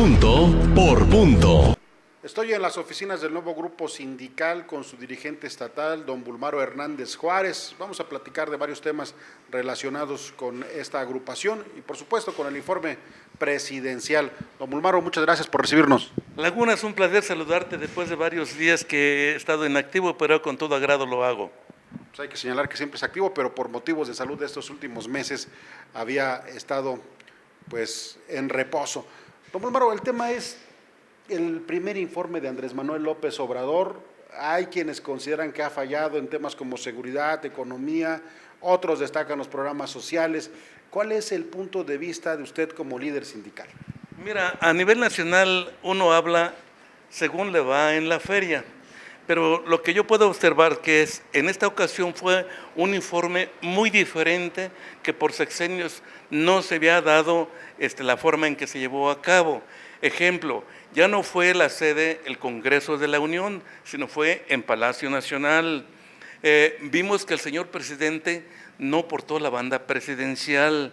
Punto por punto. Estoy en las oficinas del nuevo grupo sindical con su dirigente estatal, don Bulmaro Hernández Juárez. Vamos a platicar de varios temas relacionados con esta agrupación y, por supuesto, con el informe presidencial. Don Bulmaro, muchas gracias por recibirnos. Laguna, es un placer saludarte después de varios días que he estado inactivo, pero con todo agrado lo hago. Pues hay que señalar que siempre es activo, pero por motivos de salud de estos últimos meses había estado pues en reposo. Don Bulmaro, el tema es el primer informe de Andrés Manuel López Obrador. Hay quienes consideran que ha fallado en temas como seguridad, economía, otros destacan los programas sociales. ¿Cuál es el punto de vista de usted como líder sindical? Mira, a nivel nacional uno habla según le va en la feria, pero lo que yo puedo observar que es, en esta ocasión fue un informe muy diferente que por sexenios no se había dado la forma en que se llevó a cabo. Ejemplo, ya no fue la sede el Congreso de la Unión, sino fue en Palacio Nacional. Vimos que el señor presidente no portó la banda presidencial.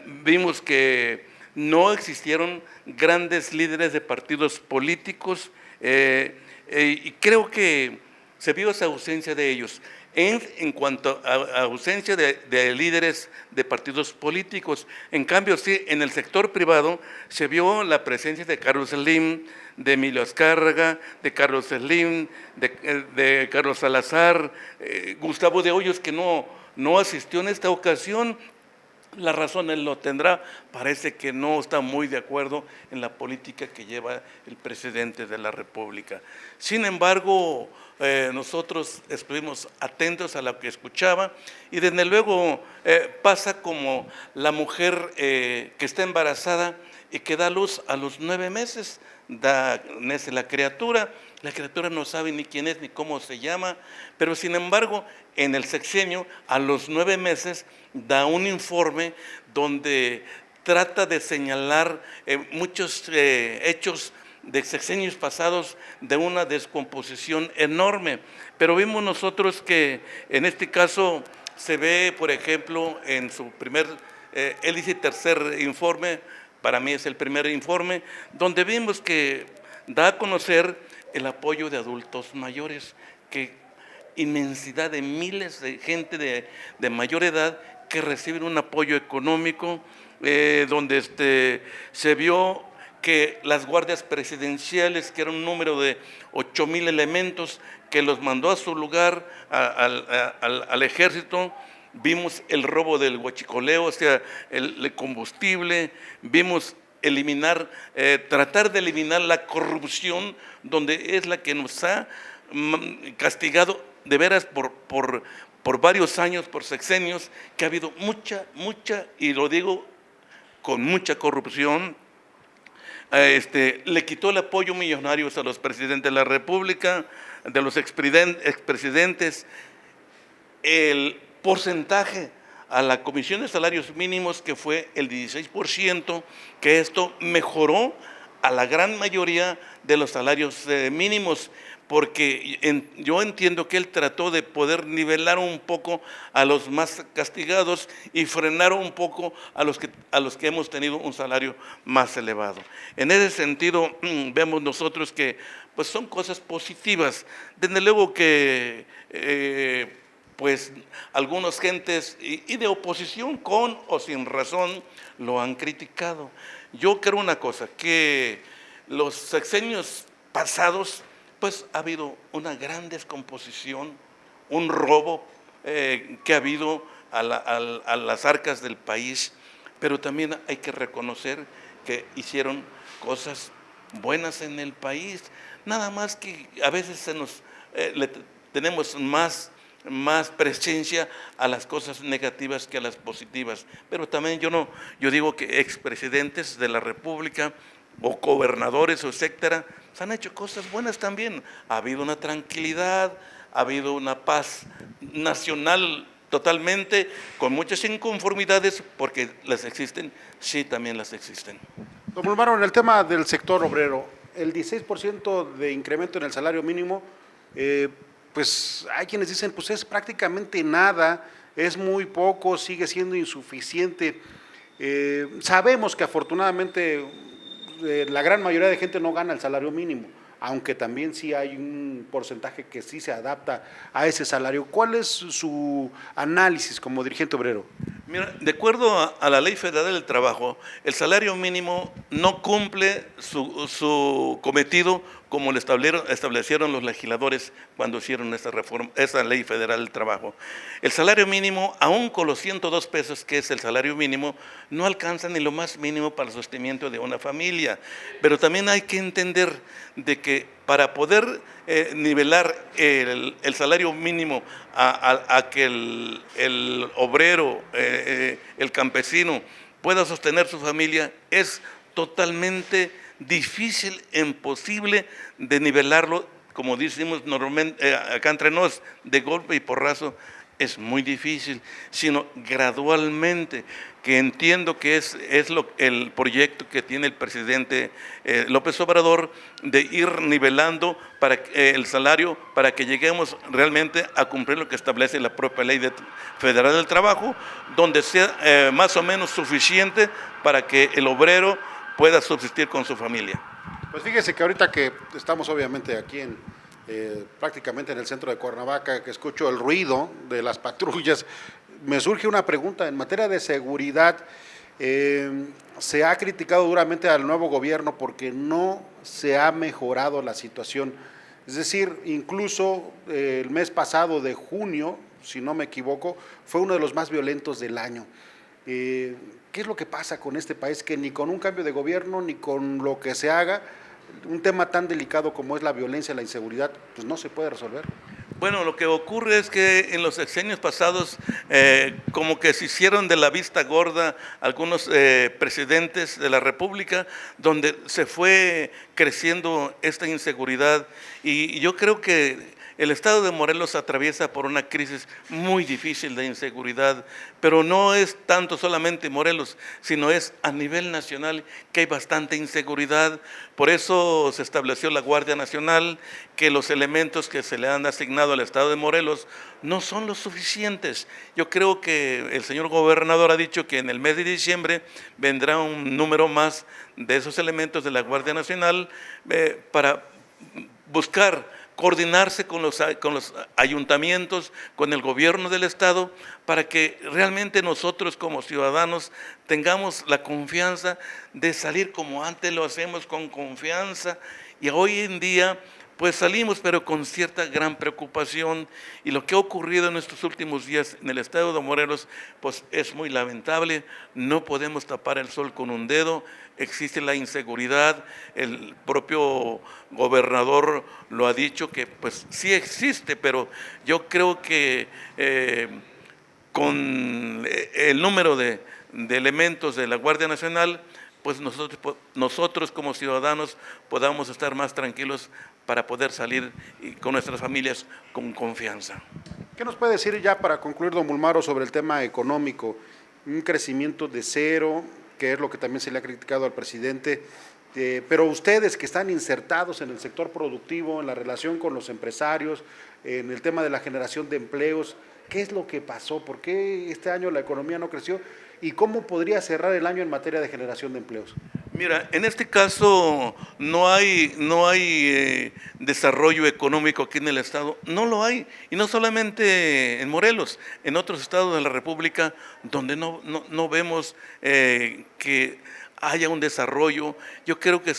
Vimos que no existieron grandes líderes de partidos políticos y creo que se vio esa ausencia de ellos. En cuanto a ausencia de líderes de partidos políticos, en cambio sí, en el sector privado se vio la presencia de Carlos Slim, de Emilio Azcárraga, de Carlos Slim, de Carlos Salazar, Gustavo de Hoyos, que no asistió en esta ocasión. La razón él lo tendrá, parece que no está muy de acuerdo en la política que lleva el presidente de la República. Sin embargo, nosotros estuvimos atentos a lo que escuchaba y desde luego pasa como la mujer que está embarazada y que da luz a los 9 meses, nace la criatura no sabe ni quién es ni cómo se llama, pero sin embargo en el sexenio a los 9 meses da un informe donde trata de señalar muchos hechos de sexenios pasados de una descomposición enorme, pero vimos nosotros que en este caso se ve, por ejemplo, en su primer, él dice tercer informe, para mí es el primer informe, donde vimos que da a conocer el apoyo de adultos mayores, que inmensidad de miles de gente de mayor edad que reciben un apoyo económico, donde se vio que las guardias presidenciales, que era un número de 8,000 elementos, que los mandó a su lugar al ejército. Vimos el robo del huachicoleo, o sea, el combustible, vimos tratar de eliminar la corrupción, donde es la que nos ha castigado de veras por varios años, por sexenios, que ha habido mucha, y lo digo con mucha corrupción. Le quitó el apoyo millonario a los presidentes de la República, de los expresidentes, el porcentaje a la Comisión de Salarios Mínimos, que fue el 16%, que esto mejoró a la gran mayoría de los salarios mínimos, porque yo entiendo que él trató de poder nivelar un poco a los más castigados y frenar un poco a los que hemos tenido un salario más elevado. En ese sentido, vemos nosotros que pues son cosas positivas. Desde luego que pues algunas gentes y de oposición con o sin razón lo han criticado. Yo creo una cosa, que los sexenios pasados pues ha habido una gran descomposición, un robo que ha habido a las arcas del país, pero también hay que reconocer que hicieron cosas buenas en el país, nada más que a veces tenemos más presencia a las cosas negativas que a las positivas, pero también yo digo que expresidentes de la República o gobernadores o etcétera, se han hecho cosas buenas también. Ha habido una tranquilidad, ha habido una paz nacional totalmente, con muchas inconformidades, porque las existen, sí, también las existen. Don Bulmaro, en el tema del sector obrero, el 16% de incremento en el salario mínimo, pues hay quienes dicen, pues es prácticamente nada, es muy poco, sigue siendo insuficiente. Sabemos que afortunadamente la gran mayoría de gente no gana el salario mínimo, aunque también sí hay un porcentaje que sí se adapta a ese salario. ¿Cuál es su análisis como dirigente obrero? Mira, de acuerdo a la Ley Federal del Trabajo, el salario mínimo no cumple su cometido como lo establecieron los legisladores cuando hicieron esta reforma, esa Ley Federal del Trabajo. El salario mínimo, aún con los 102 pesos que es el salario mínimo, no alcanza ni lo más mínimo para el sostenimiento de una familia. Pero también hay que entender de que para poder nivelar el salario mínimo a que el obrero, el campesino pueda sostener su familia, es totalmente difícil, imposible de nivelarlo, como decimos normalmente acá entre nos, de golpe y porrazo. Es muy difícil, sino gradualmente, que entiendo que es el proyecto que tiene el presidente López Obrador, de ir nivelando el salario para que lleguemos realmente a cumplir lo que establece la propia Ley Federal del Trabajo, donde sea más o menos suficiente para que el obrero pueda subsistir con su familia. Pues fíjese que ahorita que estamos obviamente aquí prácticamente en el centro de Cuernavaca, que escucho el ruido de las patrullas, me surge una pregunta. En materia de seguridad, se ha criticado duramente al nuevo gobierno porque no se ha mejorado la situación. Es decir, incluso el mes pasado de junio, si no me equivoco, fue uno de los más violentos del año. ¿Qué es lo que pasa con este país? Que ni con un cambio de gobierno, ni con lo que se haga, un tema tan delicado como es la violencia, la inseguridad, pues no se puede resolver. Bueno, lo que ocurre es que en los sexenios pasados como que se hicieron de la vista gorda algunos presidentes de la República, donde se fue creciendo esta inseguridad, y yo creo que el estado de Morelos atraviesa por una crisis muy difícil de inseguridad, pero no es tanto solamente Morelos, sino es a nivel nacional que hay bastante inseguridad. Por eso se estableció la Guardia Nacional, que los elementos que se le han asignado al estado de Morelos no son los suficientes. Yo creo que el señor gobernador ha dicho que en el mes de diciembre vendrá un número más de esos elementos de la Guardia Nacional para buscar coordinarse con los ayuntamientos, con el gobierno del estado, para que realmente nosotros como ciudadanos tengamos la confianza de salir como antes lo hacemos, con confianza. Y hoy en día pues salimos, pero con cierta gran preocupación, y lo que ha ocurrido en estos últimos días en el estado de Morelos pues es muy lamentable. No podemos tapar el sol con un dedo, existe la inseguridad, el propio gobernador lo ha dicho, que pues sí existe, pero yo creo que con el número de elementos de la Guardia Nacional, pues nosotros como ciudadanos podamos estar más tranquilos para poder salir con nuestras familias con confianza. ¿Qué nos puede decir ya para concluir, don Mulmaro, sobre el tema económico? Un crecimiento de cero, que es lo que también se le ha criticado al presidente, pero ustedes que están insertados en el sector productivo, en la relación con los empresarios, en el tema de la generación de empleos, ¿qué es lo que pasó? ¿Por qué este año la economía no creció? ¿Y cómo podría cerrar el año en materia de generación de empleos? Mira, en este caso no hay desarrollo económico aquí en el estado, no lo hay, y no solamente en Morelos, en otros estados de la República donde no vemos que haya un desarrollo. Yo creo que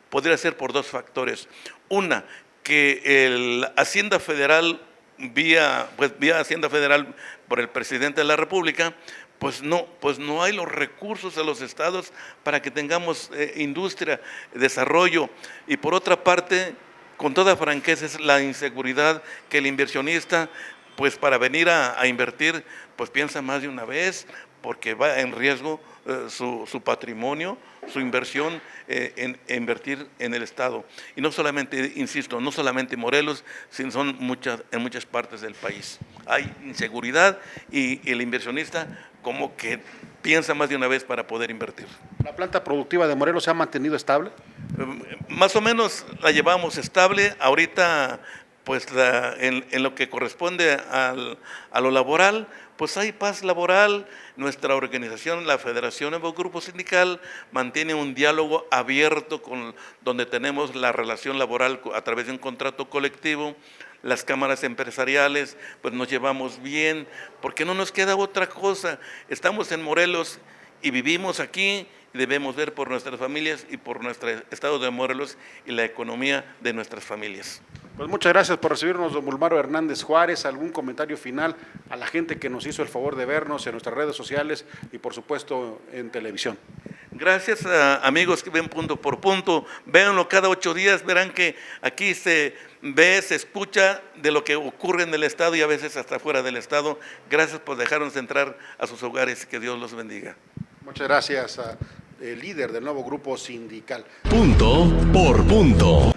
podría ser por dos factores. Una, que la Hacienda Federal, vía Hacienda Federal por el presidente de la República, pues no hay los recursos a los estados para que tengamos industria, desarrollo. Y por otra parte, con toda franqueza, es la inseguridad, que el inversionista, pues para venir a invertir, pues piensa más de una vez, porque va en riesgo su patrimonio, su inversión en invertir en el estado. Y no solamente, insisto, no solamente Morelos, sino en muchas partes del país. Hay inseguridad y el inversionista como que piensa más de una vez para poder invertir. ¿La planta productiva de Morelos se ha mantenido estable? Más o menos la llevamos estable. Ahorita pues en lo que corresponde a lo laboral, pues hay paz laboral. Nuestra organización, la Federación Nuevo Grupo Sindical, mantiene un diálogo abierto donde tenemos la relación laboral a través de un contrato colectivo. Las cámaras empresariales, pues nos llevamos bien, porque no nos queda otra cosa. Estamos en Morelos y vivimos aquí, y debemos ver por nuestras familias y por nuestro estado de Morelos y la economía de nuestras familias. Pues muchas gracias por recibirnos, don Bulmaro Hernández Juárez. ¿Algún comentario final a la gente que nos hizo el favor de vernos en nuestras redes sociales y por supuesto en televisión? Gracias a amigos que ven punto por punto, véanlo cada 8 días, verán que aquí se ve, se escucha de lo que ocurre en el Estado y a veces hasta fuera del Estado. Gracias por dejarnos entrar a sus hogares, que Dios los bendiga. Muchas gracias, líder del nuevo grupo sindical. Punto por punto.